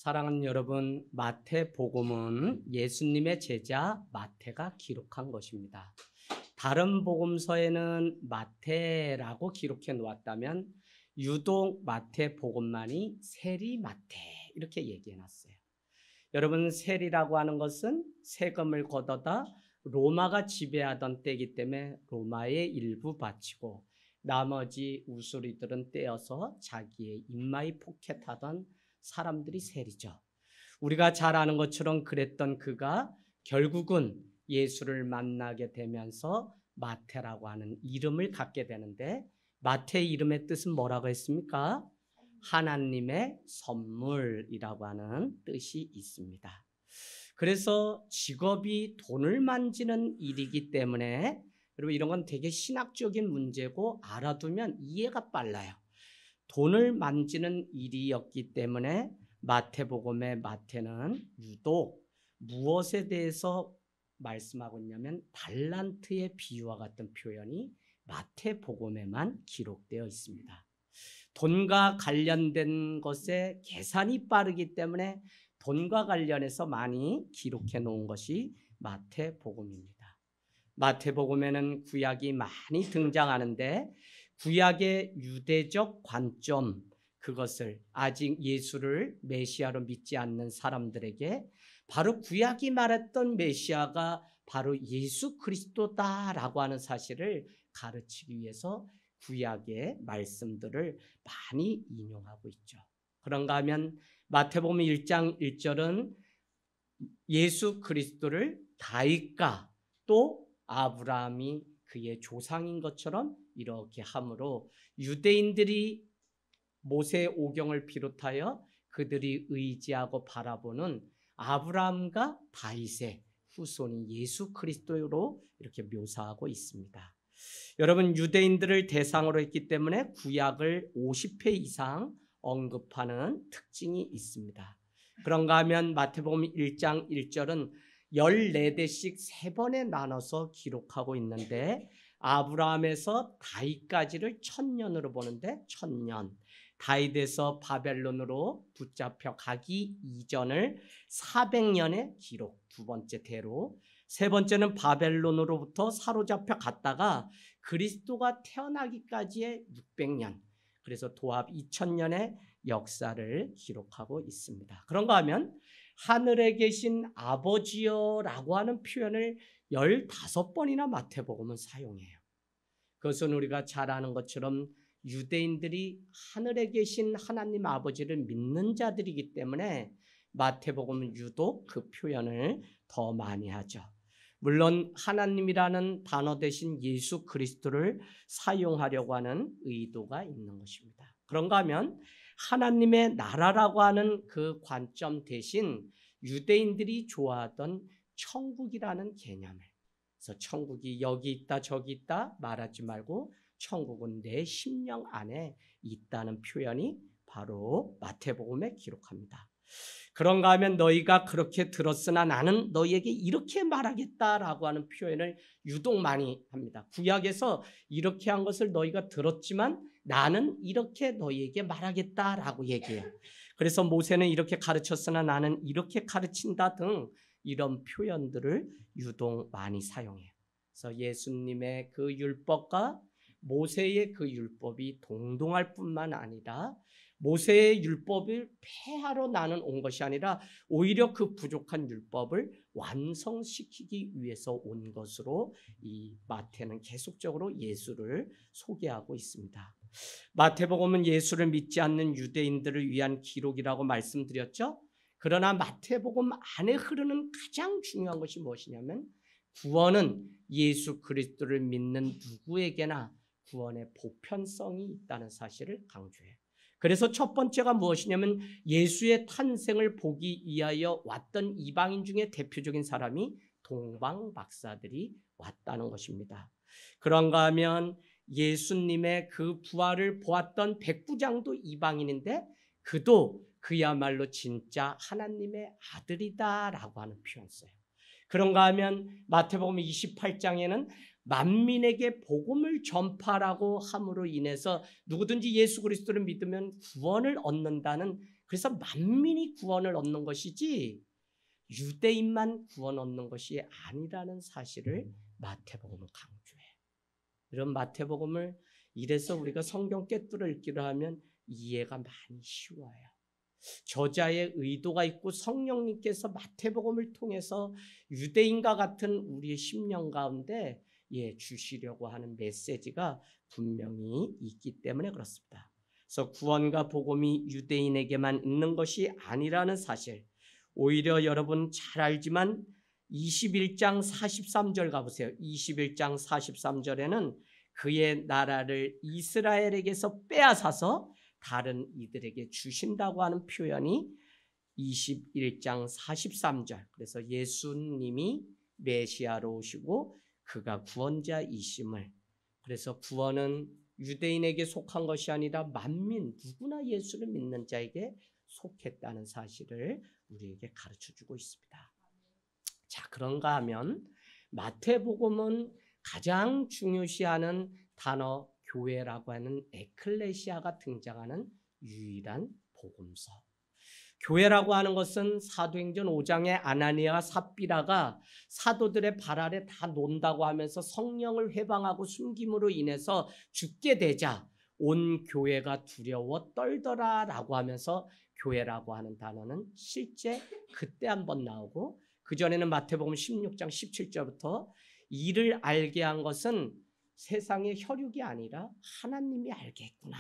사랑하는 여러분, 마태복음은 예수님의 제자 마태가 기록한 것입니다. 다른 복음서에는 마태라고 기록해 놓았다면 유독 마태복음만이 세리마태 이렇게 얘기해 놨어요. 여러분, 세리라고 하는 것은 세금을 걷어다 로마가 지배하던 때이기 때문에 로마에 일부 바치고 나머지 우수리들은 떼어서 자기의 입마에 포켓하던 사람들이 세리죠. 우리가 잘 아는 것처럼 그랬던 그가 결국은 예수를 만나게 되면서 마태라고 하는 이름을 갖게 되는데, 마태의 이름의 뜻은 뭐라고 했습니까? 하나님의 선물이라고 하는 뜻이 있습니다. 그래서 직업이 돈을 만지는 일이기 때문에, 여러분, 이런 건 되게 신학적인 문제고 알아두면 이해가 빨라요. 돈을 만지는 일이었기 때문에 마태복음의 마태는 유독 무엇에 대해서 말씀하고 있냐면 달란트의 비유와 같은 표현이 마태복음에만 기록되어 있습니다. 돈과 관련된 것에 계산이 빠르기 때문에 돈과 관련해서 많이 기록해 놓은 것이 마태복음입니다. 마태복음에는 구약이 많이 등장하는데 구약의 유대적 관점, 그것을 아직 예수를 메시아로 믿지 않는 사람들에게 바로 구약이 말했던 메시아가 바로 예수 그리스도다라고 하는 사실을 가르치기 위해서 구약의 말씀들을 많이 인용하고 있죠. 그런가 하면 마태복음 1장 1절은 예수 그리스도를 다윗과 또 아브라함이 그의 조상인 것처럼 이렇게 함으로 유대인들이 모세 오경을 비롯하여 그들이 의지하고 바라보는 아브라함과 다윗의 후손이 예수 그리스도로 이렇게 묘사하고 있습니다. 여러분, 유대인들을 대상으로 했기 때문에 구약을 50회 이상 언급하는 특징이 있습니다. 그런가 하면 마태복음 1장 1절은 14대씩 3번에 나눠서 기록하고 있는데 아브라함에서 다윗까지를 1000년으로 보는데 1000년, 다윗에서 바벨론으로 붙잡혀 가기 이전을 400년의 기록, 두 번째 대로, 세 번째는 바벨론으로부터 사로잡혀 갔다가 그리스도가 태어나기까지의 600년, 그래서 도합 2000년의 역사를 기록하고 있습니다. 그런가 하면 하늘에 계신 아버지여라고 하는 표현을 15번이나 마태복음은 사용해요. 그것은 우리가 잘 아는 것처럼 유대인들이 하늘에 계신 하나님 아버지를 믿는 자들이기 때문에 마태복음은 유독 그 표현을 더 많이 하죠. 물론 하나님이라는 단어 대신 예수 그리스도를 사용하려고 하는 의도가 있는 것입니다. 그런가 하면 하나님의 나라라고 하는 그 관점 대신 유대인들이 좋아하던 천국이라는 개념을, 그래서 천국이 여기 있다 저기 있다 말하지 말고 천국은 내 심령 안에 있다는 표현이 바로 마태복음에 기록합니다. 그런가 하면 너희가 그렇게 들었으나 나는 너희에게 이렇게 말하겠다라고 하는 표현을 유독 많이 합니다. 구약에서 이렇게 한 것을 너희가 들었지만 나는 이렇게 너희에게 말하겠다라고 얘기해요. 그래서 모세는 이렇게 가르쳤으나 나는 이렇게 가르친다 등 이런 표현들을 유독 많이 사용해요. 그래서 예수님의 그 율법과 모세의 그 율법이 동등할 뿐만 아니라 모세의 율법을 폐하러 나는 온 것이 아니라 오히려 그 부족한 율법을 완성시키기 위해서 온 것으로 이 마태는 계속적으로 예수를 소개하고 있습니다. 마태복음은 예수를 믿지 않는 유대인들을 위한 기록이라고 말씀드렸죠. 그러나 마태복음 안에 흐르는 가장 중요한 것이 무엇이냐면 구원은 예수 그리스도를 믿는 누구에게나 구원의 보편성이 있다는 사실을 강조해요. 그래서 첫 번째가 무엇이냐면 예수의 탄생을 보기 위하여 왔던 이방인 중에 대표적인 사람이 동방 박사들이 왔다는 것입니다. 그런가 하면 예수님의 그 부활을 보았던 백부장도 이방인인데 그도 그야말로 진짜 하나님의 아들이다라고 하는 표현 써요. 그런가 하면 마태복음 28장에는 만민에게 복음을 전파라고 함으로 인해서 누구든지 예수 그리스도를 믿으면 구원을 얻는다는 그래서 만민이 구원을 얻는 것이지 유대인만 구원 얻는 것이 아니라는 사실을 마태복음은 강조해요. 이런 마태복음을 이래서 우리가 성경 꿰뚫어 읽기로 하면 이해가 많이 쉬워요. 저자의 의도가 있고 성령님께서 마태복음을 통해서 유대인과 같은 우리의 심령 가운데 주시려고 하는 메시지가 분명히 있기 때문에 그렇습니다. 그래서 구원과 복음이 유대인에게만 있는 것이 아니라는 사실, 오히려 여러분 잘 알지만 21장 43절 가보세요. 21장 43절에는 그의 나라를 이스라엘에게서 빼앗아서 다른 이들에게 주신다고 하는 표현이 21장 43절. 그래서 예수님이 메시아로 오시고 그가 구원자이심을, 그래서 구원은 유대인에게 속한 것이 아니라 만민 누구나 예수를 믿는 자에게 속했다는 사실을 우리에게 가르쳐주고 있습니다. 자, 그런가 하면 마태복음은 가장 중요시하는 단어 교회라고 하는 에클레시아가 등장하는 유일한 복음서. 교회라고 하는 것은 사도행전 5장의 아나니아와 삽비라가 사도들의 발 아래 다 논다고 하면서 성령을 회방하고 숨김으로 인해서 죽게 되자 온 교회가 두려워 떨더라라고 하면서 교회라고 하는 단어는 실제 그때 한번 나오고, 그전에는 마태복음 16장 17절부터 이를 알게 한 것은 세상의 혈육이 아니라 하나님이 알게 했구나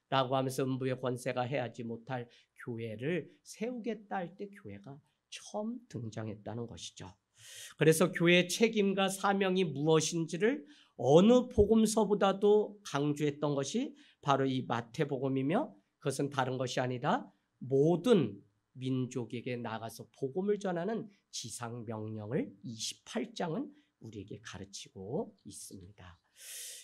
라고 하면서 음부의 권세가 해하지 못할 교회를 세우겠다 할 때 교회가 처음 등장했다는 것이죠. 그래서 교회의 책임과 사명이 무엇인지를 어느 복음서보다도 강조했던 것이 바로 이 마태복음이며, 그것은 다른 것이 아니라 모든 민족에게 나가서 복음을 전하는 지상명령을 28장은 우리에게 가르치고 있습니다.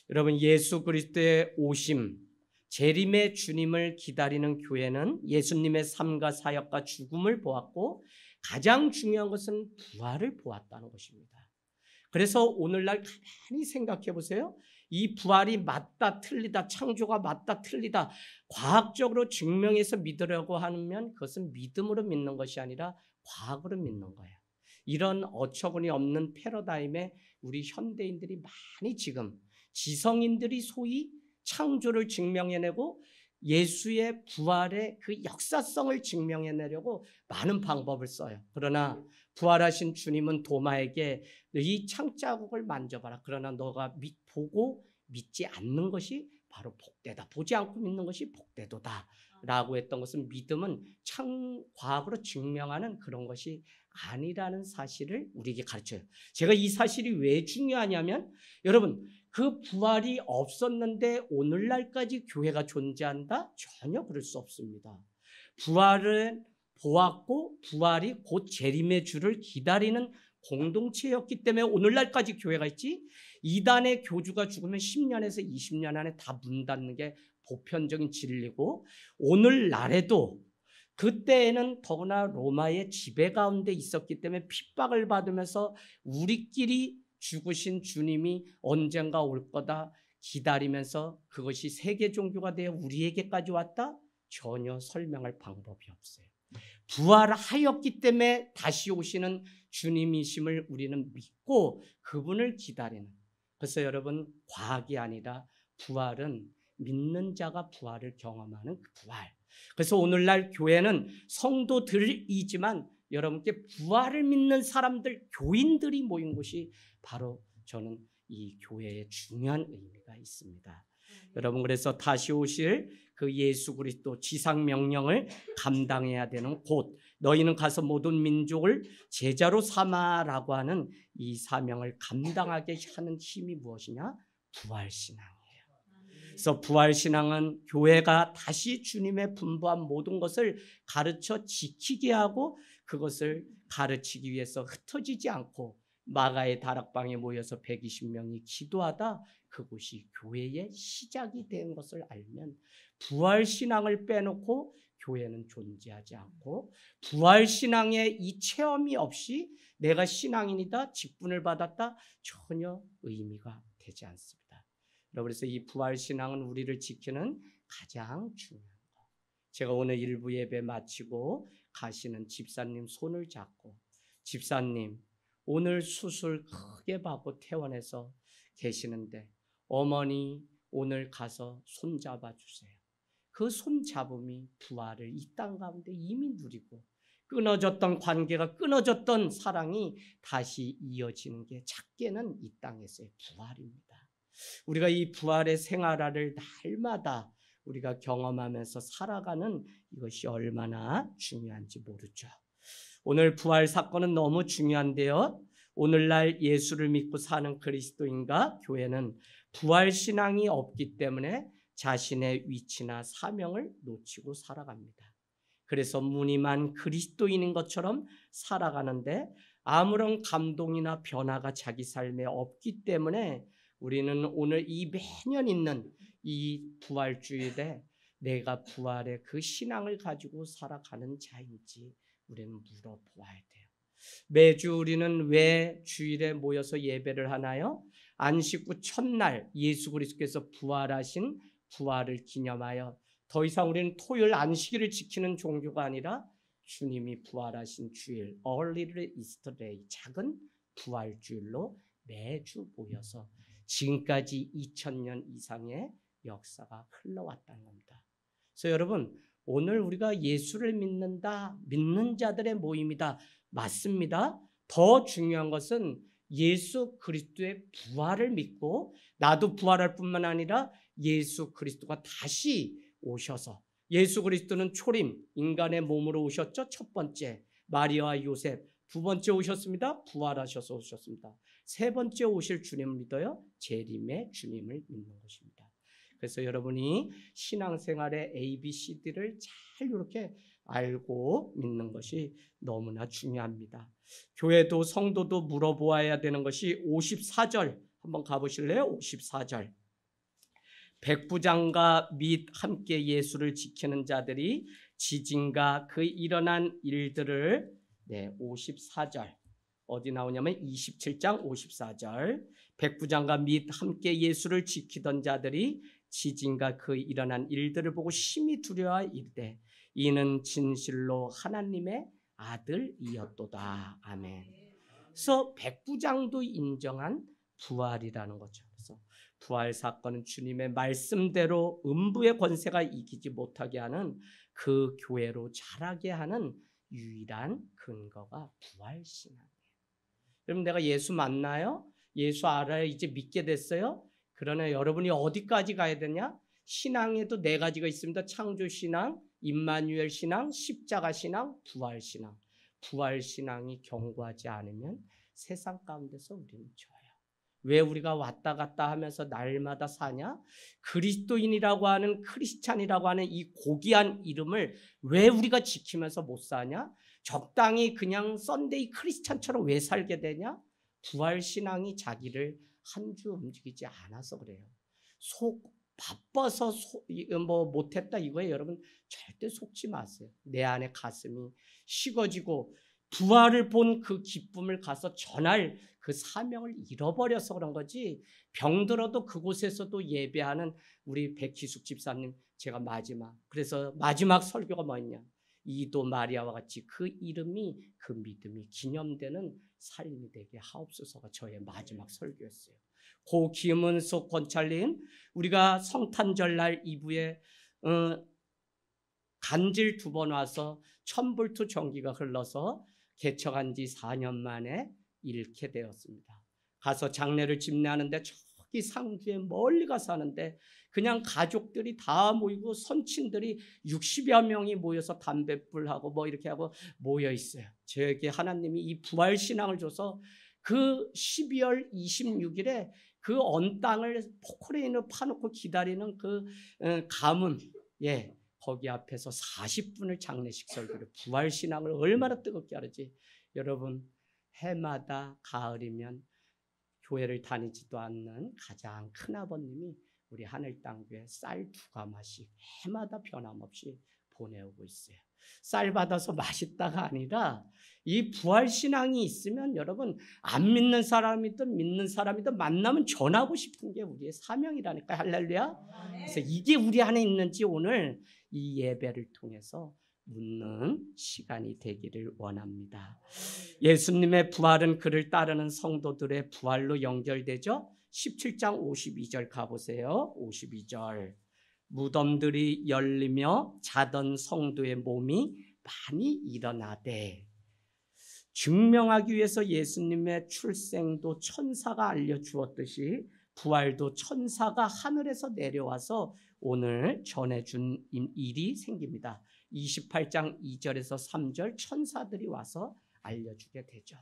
여러분, 예수 그리스도의 오심, 재림의 주님을 기다리는 교회는 예수님의 삶과 사역과 죽음을 보았고 가장 중요한 것은 부활을 보았다는 것입니다. 그래서 오늘날 가만히 생각해 보세요. 이 부활이 맞다 틀리다, 창조가 맞다 틀리다 과학적으로 증명해서 믿으려고 하면 그것은 믿음으로 믿는 것이 아니라 과학으로 믿는 거예요. 이런 어처구니 없는 패러다임에 우리 현대인들이 많이 지금 지성인들이 소위 창조를 증명해내고 예수의 부활의 그 역사성을 증명해내려고 많은 방법을 써요. 그러나 부활하신 주님은 도마에게 이 창자국을 만져봐라. 그러나 너가 보고 믿지 않는 것이 바로 복되다. 보지 않고 믿는 것이 복되도다 라고 했던 것은 믿음은 과학으로 증명하는 그런 것이 아니라는 사실을 우리에게 가르쳐요. 제가 이 사실이 왜 중요하냐면, 여러분, 그 부활이 없었는데 오늘날까지 교회가 존재한다? 전혀 그럴 수 없습니다. 부활을 보았고 부활이 곧 재림의 주를 기다리는 공동체였기 때문에 오늘날까지 교회가 있지, 이단의 교주가 죽으면 10년에서 20년 안에 다 문 닫는 게 보편적인 진리고, 오늘날에도 그때에는 더구나 로마의 지배 가운데 있었기 때문에 핍박을 받으면서 우리끼리 죽으신 주님이 언젠가 올 거다 기다리면서 그것이 세계 종교가 되어 우리에게까지 왔다? 전혀 설명할 방법이 없어요. 부활하였기 때문에 다시 오시는 주님이심을 우리는 믿고 그분을 기다리는, 그래서 여러분, 과학이 아니라 부활은 믿는 자가 부활을 경험하는 그 부활. 그래서 오늘날 교회는 성도들이지만 여러분께 부활을 믿는 사람들, 교인들이 모인 곳이 바로 저는 이 교회의 중요한 의미가 있습니다. 여러분, 그래서 다시 오실 그 예수 그리스도 지상 명령을 감당해야 되는 곳, 너희는 가서 모든 민족을 제자로 삼아라고 하는 이 사명을 감당하게 하는 힘이 무엇이냐? 부활신앙이에요. 그래서 부활신앙은 교회가 다시 주님의 분부한 모든 것을 가르쳐 지키게 하고 그것을 가르치기 위해서 흩어지지 않고 마가의 다락방에 모여서 120명이 기도하다 그곳이 교회의 시작이 된 것을 알면 부활신앙을 빼놓고 교회는 존재하지 않고, 부활신앙의 이 체험이 없이 내가 신앙인이다, 직분을 받았다, 전혀 의미가 되지 않습니다. 그래서 이 부활신앙은 우리를 지키는 가장 중요한 것. 제가 오늘 일부 예배 마치고 가시는 집사님 손을 잡고, 집사님 오늘 수술 크게 받고 퇴원해서 계시는데 어머니 오늘 가서 손 잡아주세요. 그 손 잡음이 부활을 이 땅 가운데 이미 누리고, 끊어졌던 관계가, 끊어졌던 사랑이 다시 이어지는 게 작게는 이 땅에서의 부활입니다. 우리가 이 부활의 생활을 날마다 우리가 경험하면서 살아가는 이것이 얼마나 중요한지 모르죠. 오늘 부활 사건은 너무 중요한데요. 오늘날 예수를 믿고 사는 그리스도인과 교회는 부활 신앙이 없기 때문에 자신의 위치나 사명을 놓치고 살아갑니다. 그래서 무늬만 그리스도인인 것처럼 살아가는데 아무런 감동이나 변화가 자기 삶에 없기 때문에 우리는 오늘 이 매년 있는 이 부활주일에 내가 부활의 그 신앙을 가지고 살아가는 자인지 우리는 물어보아야 돼요. 매주 우리는 왜 주일에 모여서 예배를 하나요? 안식 후 첫날 예수 그리스도께서 부활하신 부활을 기념하여 더 이상 우리는 토요일 안식일을 지키는 종교가 아니라 주님이 부활하신 주일, Early Easter Day, 작은 부활주일로 매주 모여서 지금까지 2000년 이상의 역사가 흘러왔다는 겁니다. 그래서 여러분, 오늘 우리가 예수를 믿는다, 믿는 자들의 모임이다. 맞습니다. 더 중요한 것은 예수 그리스도의 부활을 믿고 나도 부활할 뿐만 아니라 예수 그리스도가 다시 오셔서, 예수 그리스도는 초림, 인간의 몸으로 오셨죠. 첫 번째 마리아와 요셉, 두 번째 오셨습니다. 부활하셔서 오셨습니다. 세 번째 오실 주님을 믿어요. 재림의 주님을 믿는 것입니다. 그래서 여러분이 신앙생활의 ABCD를 잘 이렇게 알고 믿는 것이 너무나 중요합니다. 교회도 성도도 물어보아야 되는 것이 54절 한번 가보실래요? 54절. 백부장과 및 함께 예수를 지키는 자들이 지진과 그 일어난 일들을 54절 어디 나오냐면 27장 54절. 백부장과 및 함께 예수를 지키던 자들이 지진과 그 일어난 일들을 보고 심히 두려워 이르되 이는 진실로 하나님의 아들이었도다. 아멘. 그래서 백부장도 인정한 부활이라는 거죠. 그래서 부활 사건은 주님의 말씀대로 음부의 권세가 이기지 못하게 하는 그 교회로 자라게 하는 유일한 근거가 부활 신앙이에요. 여러분, 내가 예수 만나요? 예수 알아요? 이제 믿게 됐어요? 그러나 여러분이 어디까지 가야 되냐? 신앙에도 네 가지가 있습니다. 창조 신앙, 임마누엘 신앙, 십자가 신앙, 부활 신앙. 부활 신앙이 견고하지 않으면 세상 가운데서 우리는 져요. 왜 우리가 왔다 갔다 하면서 날마다 사냐? 그리스도인이라고 하는, 크리스찬이라고 하는 이 고귀한 이름을 왜 우리가 지키면서 못 사냐? 적당히 그냥 썬데이 크리스찬처럼 왜 살게 되냐? 부활 신앙이 자기를 한 주 움직이지 않아서 그래요. 바빠서 못했다 이거예요. 여러분 절대 속지 마세요. 내 안에 가슴이 식어지고 부활을 본 그 기쁨을 가서 전할 그 사명을 잃어버려서 그런 거지. 병들어도 그곳에서도 예배하는 우리 백희숙 집사님, 제가 그래서 마지막 설교가 뭐였냐? 이도 마리아와 같이 그 이름이, 그 믿음이 기념되는 삶이 되게 하옵소서가 저의 마지막 설교였어요. 고 김은숙 권찰님, 우리가 성탄절날 이브에 간질 2번 와서 1000볼트 전기가 흘러서 개척한 지 4년 만에 잃게 되었습니다. 가서 장례를 집례하는데 저기 상주에 멀리 가서 하는데 그냥 가족들이 다 모이고 선친들이 60여 명이 모여서 담뱃불하고 이렇게 하고 모여 있어요. 저에게 하나님이 이 부활 신앙을 줘서 그 12월 26일에 그 언 땅을 포크레인으로 파놓고 기다리는 그 가문, 거기 앞에서 40분을 장례식 설교를, 부활 신앙을 얼마나 뜨겁게 하는지. 여러분, 해마다 가을이면 교회를 다니지도 않는 가장 큰 아버님이 우리 하늘땅교회 쌀 2가마씩 해마다 변함없이 보내오고 있어요. 쌀 받아서 맛있다가 아니라 이 부활 신앙이 있으면 여러분, 안 믿는 사람이든 믿는 사람이든 만나면 전하고 싶은 게 우리의 사명이라니까. 할렐루야. 그래서 이게 우리 안에 있는지 오늘 이 예배를 통해서 묻는 시간이 되기를 원합니다. 예수님의 부활은 그를 따르는 성도들의 부활로 연결되죠. 17장 52절 가보세요. 52절. 무덤들이 열리며 자던 성도의 몸이 많이 일어나되, 증명하기 위해서 예수님의 출생도 천사가 알려주었듯이 부활도 천사가 하늘에서 내려와서 오늘 전해준 일이 생깁니다. 28장 2절에서 3절 천사들이 와서 알려주게 되죠.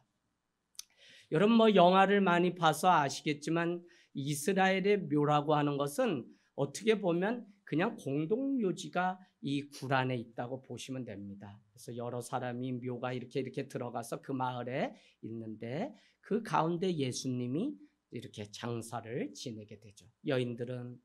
여러분 영화를 많이 봐서 아시겠지만 이스라엘의 묘라고 하는 것은 어떻게 보면 그냥 공동묘지가 이 굴 안에 있다고 보시면 됩니다. 그래서 여러 사람이 묘가 이렇게 들어가서 그 마을에 있는데 그 가운데 예수님이 이렇게 장사를 지내게 되죠. 여인들은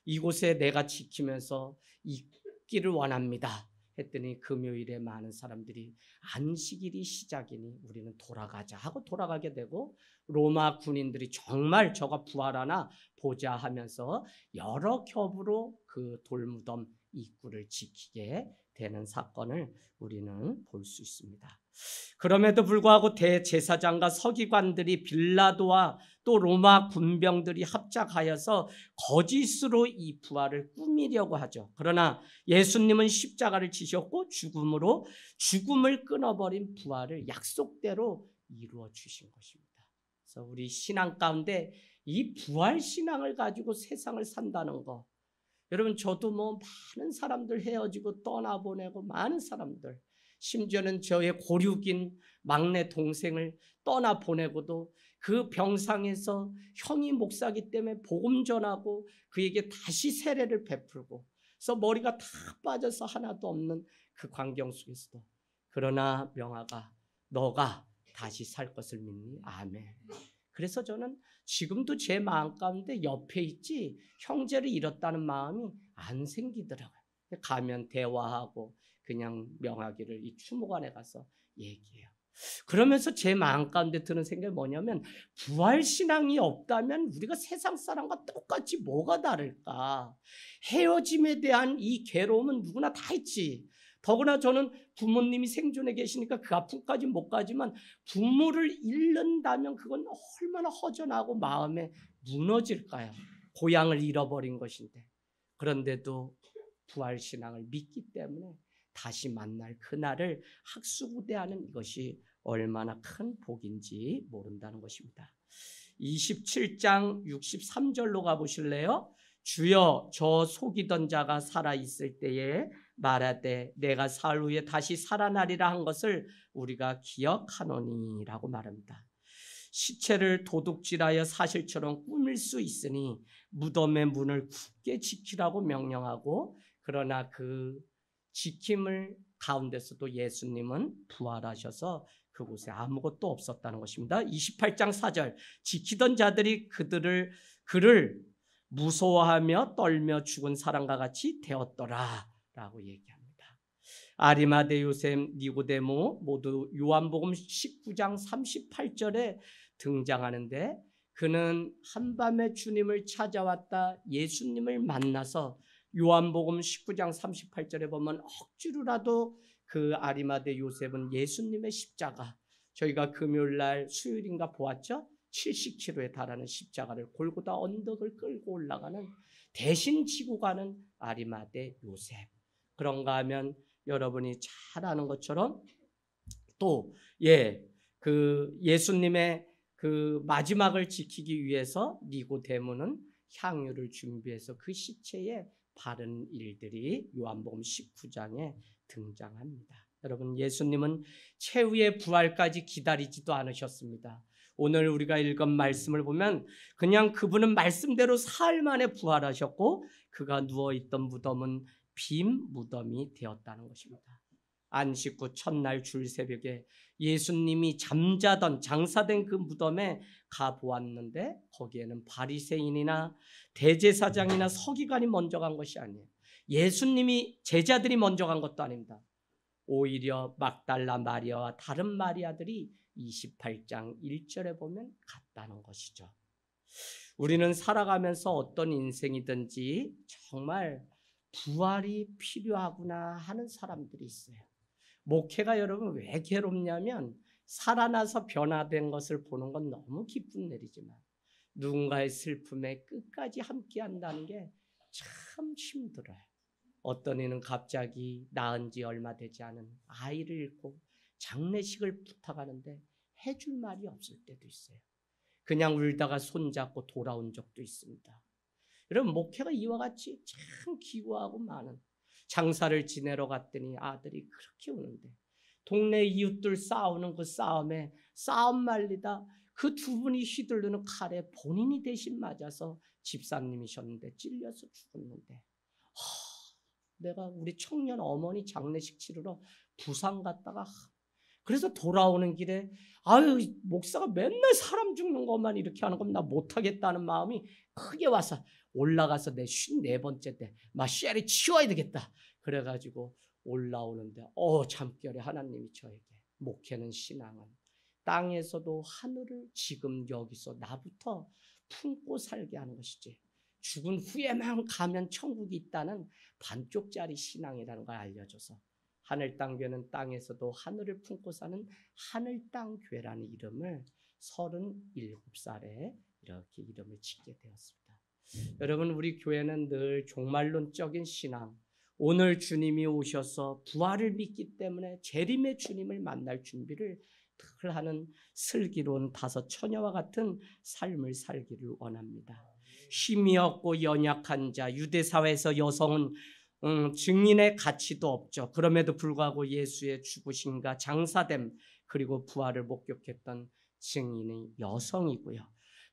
이곳에 내가 지키면서 있기를 원합니다 했더니 금요일에 많은 사람들이 안식일이 시작이니 우리는 돌아가자 하고 돌아가게 되고, 로마 군인들이 정말 저가 부활하나 보자 하면서 여러 겹으로 그 돌무덤 입구를 지키게 되는 사건을 우리는 볼 수 있습니다. 그럼에도 불구하고 대제사장과 서기관들이 빌라도와 또 로마 군병들이 합작하여서 거짓으로 이 부활을 꾸미려고 하죠. 그러나 예수님은 십자가를 지셨고 죽음으로 죽음을 끊어버린 부활을 약속대로 이루어 주신 것입니다. 그래서 우리 신앙 가운데 이 부활 신앙을 가지고 세상을 산다는 거, 여러분 저도 많은 사람들 헤어지고 떠나보내고, 많은 사람들, 심지어는 저의 고륙인 막내 동생을 떠나보내고도 그 병상에서 형이 목사기 때문에 복음 전하고 그에게 다시 세례를 베풀고, 그래서 머리가 다 빠져서 하나도 없는 그 광경 속에서도, 그러나 명아가 너가 다시 살 것을 믿니? 아멘. 그래서 저는 지금도 제 마음 가운데 옆에 있지 형제를 잃었다는 마음이 안 생기더라고요. 가면 대화하고 그냥 명하기를 이 추모관에 가서 얘기해요. 그러면서 제 마음 가운데 드는 생각이 뭐냐면, 부활신앙이 없다면 우리가 세상 사람과 똑같이 뭐가 다를까? 헤어짐에 대한 이 괴로움은 누구나 다 있지. 더구나 저는 부모님이 생존해 계시니까 그 아픔까지 못 가지만, 부모를 잃는다면 그건 얼마나 허전하고 마음에 무너질까요? 고향을 잃어버린 것인데. 그런데도 부활신앙을 믿기 때문에 다시 만날 그날을 학수고대하는 이것이 얼마나 큰 복인지 모른다는 것입니다. 27장 63절로 가보실래요? 주여 저 속이던 자가 살아있을 때에 말하되 내가 사흘 후에 다시 살아나리라 한 것을 우리가 기억하노니 라고 말합니다. 시체를 도둑질하여 사실처럼 꾸밀 수 있으니 무덤의 문을 굳게 지키라고 명령하고, 그러나 그 지킴을 가운데서도 예수님은 부활하셔서 그곳에 아무것도 없었다는 것입니다. 28장 4절, 지키던 자들이 그를 무서워하며 떨며 죽은 사람과 같이 되었더라 라고 얘기합니다. 아리마대 요셉, 니고데모 모두 요한복음 19장 38절에 등장하는데, 그는 한밤에 주님을 찾아왔다 예수님을 만나서 요한복음 19장 38절에 보면 억지로라도 그 아리마대 요셉은 예수님의 십자가, 저희가 금요일날 수요일인가 보았죠? 70kg에 달하는 십자가를 골고다 언덕을 끌고 올라가는, 대신 지고 가는 아리마대 요셉. 그런가 하면 여러분이 잘 아는 것처럼 또 그 예수님의 그 마지막을 지키기 위해서 니고데모는 향유를 준비해서 그 시체에 바른 일들이 요한복음 19장에 등장합니다. 여러분, 예수님은 최후의 부활까지 기다리지도 않으셨습니다. 오늘 우리가 읽은 말씀을 보면 그냥 그분은 말씀대로 사흘 만에 부활하셨고, 그가 누워있던 무덤은 빈 무덤이 되었다는 것입니다. 안식 후 첫날 줄 새벽에 예수님이 잠자던 장사된 그 무덤에 가보았는데, 거기에는 바리새인이나 대제사장이나 서기관이 먼저 간 것이 아니에요. 예수님이, 제자들이 먼저 간 것도 아닙니다. 오히려 막달라 마리아와 다른 마리아들이 28장 1절에 보면 갔다는 것이죠. 우리는 살아가면서 어떤 인생이든지 정말 부활이 필요하구나 하는 사람들이 있어요. 목회가 여러분 왜 괴롭냐면 살아나서 변화된 것을 보는 건 너무 기쁜 일이지만 누군가의 슬픔에 끝까지 함께 한다는 게 참 힘들어요. 어떤 이는 갑자기 낳은 지 얼마 되지 않은 아이를 잃고 장례식을 부탁하는데 해줄 말이 없을 때도 있어요. 그냥 울다가 손잡고 돌아온 적도 있습니다. 여러분 목회가 이와 같이 참 기구하고 많은, 장사를 지내러 갔더니 아들이 그렇게 우는데 동네 이웃들 싸우는 그 싸움에 싸움 말리다 그 두 분이 휘두르는 칼에 본인이 대신 맞아서 집사님이셨는데 찔려서 죽었는데, 내가 우리 청년 어머니 장례식 치르러 부산 갔다가 그래서 돌아오는 길에 아유 목사가 맨날 사람 죽는 것만 이렇게 하는 건 나 못하겠다는 마음이 크게 와서 올라가서 내 54번째 때 막 쉐리 치워야 되겠다 그래가지고 올라오는데 잠결에 하나님이 저에게 목회는 신앙은 땅에서도 하늘을 지금 여기서 나부터 품고 살게 하는 것이지 죽은 후에만 가면 천국이 있다는 반쪽짜리 신앙이라는 걸 알려줘서 하늘 땅 교회는 땅에서도 하늘을 품고 사는 하늘 땅 교회라는 이름을 37살에 이렇게 이름을 짓게 되었습니다. 여러분 우리 교회는 늘 종말론적인 신앙, 오늘 주님이 오셔서 부활을 믿기 때문에 재림의 주님을 만날 준비를 늘 하는 슬기로운 다섯 처녀와 같은 삶을 살기를 원합니다. 힘이 없고 연약한 자, 유대사회에서 여성은 증인의 가치도 없죠. 그럼에도 불구하고 예수의 죽으심과 장사됨 그리고 부활을 목격했던 증인이 여성이고요.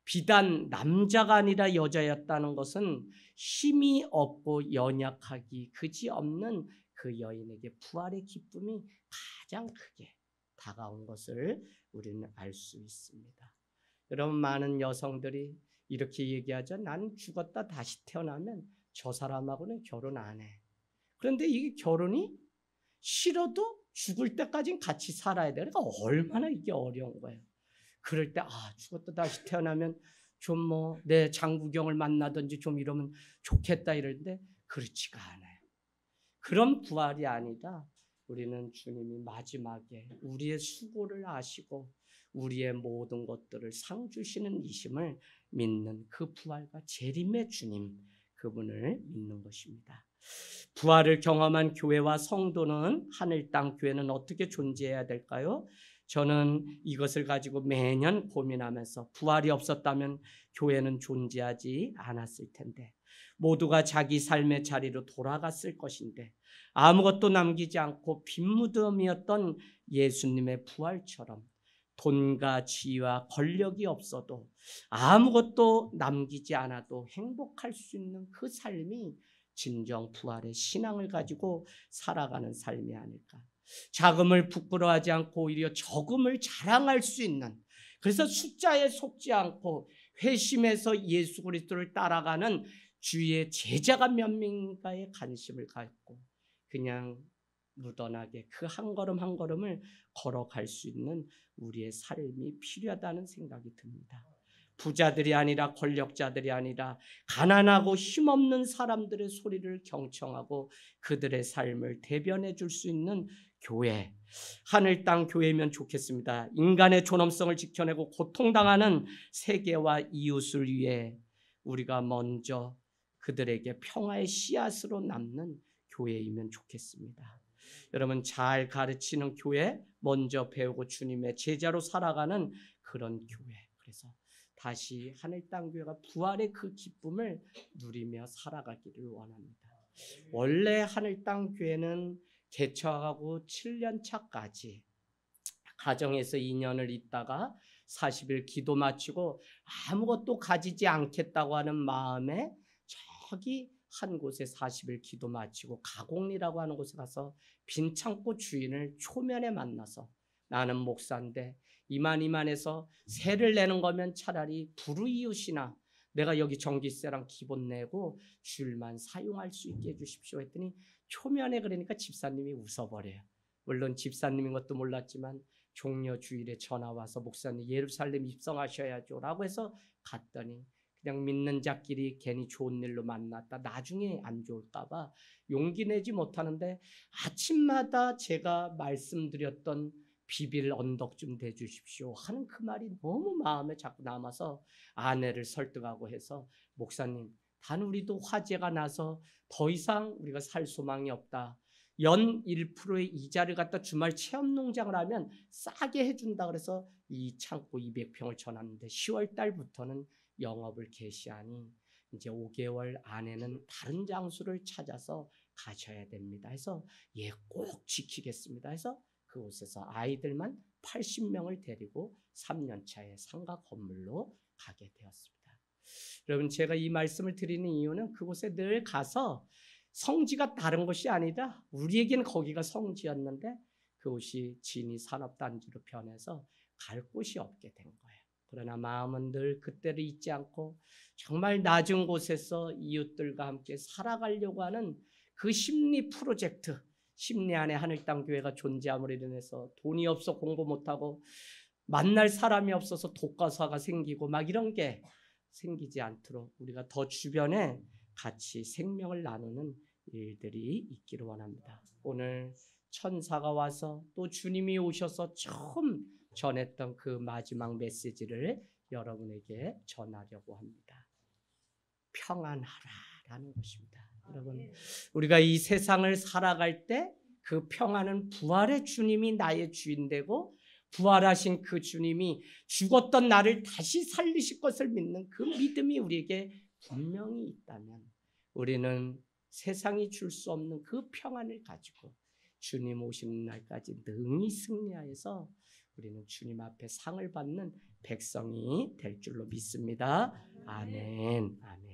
비단 남자가 아니라 여자였다는 것은 힘이 없고 연약하기 그지없는 그 여인에게 부활의 기쁨이 가장 크게 다가온 것을 우리는 알 수 있습니다. 여러분 많은 여성들이 이렇게 얘기하죠. 난 죽었다 다시 태어나면 저 사람하고는 결혼 안 해. 그런데 이게 결혼이 싫어도 죽을 때까지는 같이 살아야 돼. 그러니까 얼마나 이게 어려운 거예요. 그럴 때 죽었다 다시 태어나면 좀 내 장구경을 만나든지 좀 이러면 좋겠다 이러는데 그렇지가 않아요. 그런 부활이 아니라 우리는 주님이 마지막에 우리의 수고를 아시고 우리의 모든 것들을 상 주시는 이심을 믿는 그 부활과 재림의 주님 그분을 믿는 것입니다. 부활을 경험한 교회와 성도는 하늘 땅 교회는 어떻게 존재해야 될까요? 저는 이것을 가지고 매년 고민하면서 부활이 없었다면 교회는 존재하지 않았을 텐데 모두가 자기 삶의 자리로 돌아갔을 것인데 아무것도 남기지 않고 빈 무덤이었던 예수님의 부활처럼 돈과 지위와 권력이 없어도 아무것도 남기지 않아도 행복할 수 있는 그 삶이 진정 부활의 신앙을 가지고 살아가는 삶이 아닐까. 자금을 부끄러워하지 않고 오히려 적음을 자랑할 수 있는, 그래서 숫자에 속지 않고 회심해서 예수 그리스도를 따라가는 주의 제자가 몇 명인가에 관심을 갖고 그냥 무던하게 그 한 걸음 한 걸음을 걸어갈 수 있는 우리의 삶이 필요하다는 생각이 듭니다. 부자들이 아니라 권력자들이 아니라 가난하고 힘없는 사람들의 소리를 경청하고 그들의 삶을 대변해 줄 수 있는 교회, 하늘 땅 교회면 좋겠습니다. 인간의 존엄성을 지켜내고 고통당하는 세계와 이웃을 위해 우리가 먼저 그들에게 평화의 씨앗으로 남는 교회이면 좋겠습니다. 여러분 잘 가르치는 교회, 먼저 배우고 주님의 제자로 살아가는 그런 교회. 그래서 다시 하늘 땅 교회가 부활의 그 기쁨을 누리며 살아가기를 원합니다. 원래 하늘 땅 교회는 개척하고 7년 차까지 가정에서 2년을 있다가 40일 기도 마치고 아무것도 가지지 않겠다고 하는 마음에 저기 한 곳에 40일 기도 마치고 가곡리라고 하는 곳에 가서 빈 창고 주인을 초면에 만나서 나는 목사인데 이만해서 세를 내는 거면 차라리 불우이웃이나 내가 여기 전기세랑 기본 내고 줄만 사용할 수 있게 해주십시오 했더니 초면에 그러니까 집사님이 웃어버려요. 물론 집사님인 것도 몰랐지만 종려 주일에 전화 와서 목사님 예루살렘 입성하셔야죠 라고 해서 갔더니 그냥 믿는 자끼리 괜히 좋은 일로 만났다 나중에 안 좋을까 봐 용기 내지 못하는데, 아침마다 제가 말씀드렸던 비빌 언덕 좀 대주십시오 하는 그 말이 너무 마음에 자꾸 남아서 아내를 설득하고 해서, 목사님, 단 우리도 화재가 나서 더 이상 우리가 살 소망이 없다. 연 1%의 이자를 갖다 주말 체험농장을 하면 싸게 해준다 그래서 이 창고 200평을 전놨는데 10월 달부터는 영업을 개시하니 이제 5개월 안에는 다른 장소를 찾아서 가셔야 됩니다 해서, 예, 꼭 지키겠습니다 해서 그곳에서 아이들만 80명을 데리고 3년 차에 상가 건물로 가게 되었습니다. 여러분, 제가 이 말씀을 드리는 이유는 그곳에 늘 가서 성지가 다른 것이 아니다, 우리에게는 거기가 성지였는데 그곳이 진이 산업단지로 변해서 갈 곳이 없게 된 거예요. 그러나 마음은 늘 그때를 잊지 않고 정말 낮은 곳에서 이웃들과 함께 살아가려고 하는 그 심리 프로젝트, 심리 안에 하늘땅교회가 존재함으로 인해서 돈이 없어 공부 못하고 만날 사람이 없어서 독가사가 생기고 막 이런 게 생기지 않도록 우리가 더 주변에 같이 생명을 나누는 일들이 있기를 원합니다. 오늘 천사가 와서 또 주님이 오셔서 처음 전했던 그 마지막 메시지를 여러분에게 전하려고 합니다. 평안하라라는 것입니다. 여러분, 우리가 이 세상을 살아갈 때 그 평안은 부활의 주님이 나의 주인 되고 부활하신 그 주님이 죽었던 나를 다시 살리실 것을 믿는 그 믿음이 우리에게 분명히 있다면 우리는 세상이 줄 수 없는 그 평안을 가지고 주님 오시는 날까지 능히 승리하여서 우리는 주님 앞에 상을 받는 백성이 될 줄로 믿습니다. 아멘. 아멘.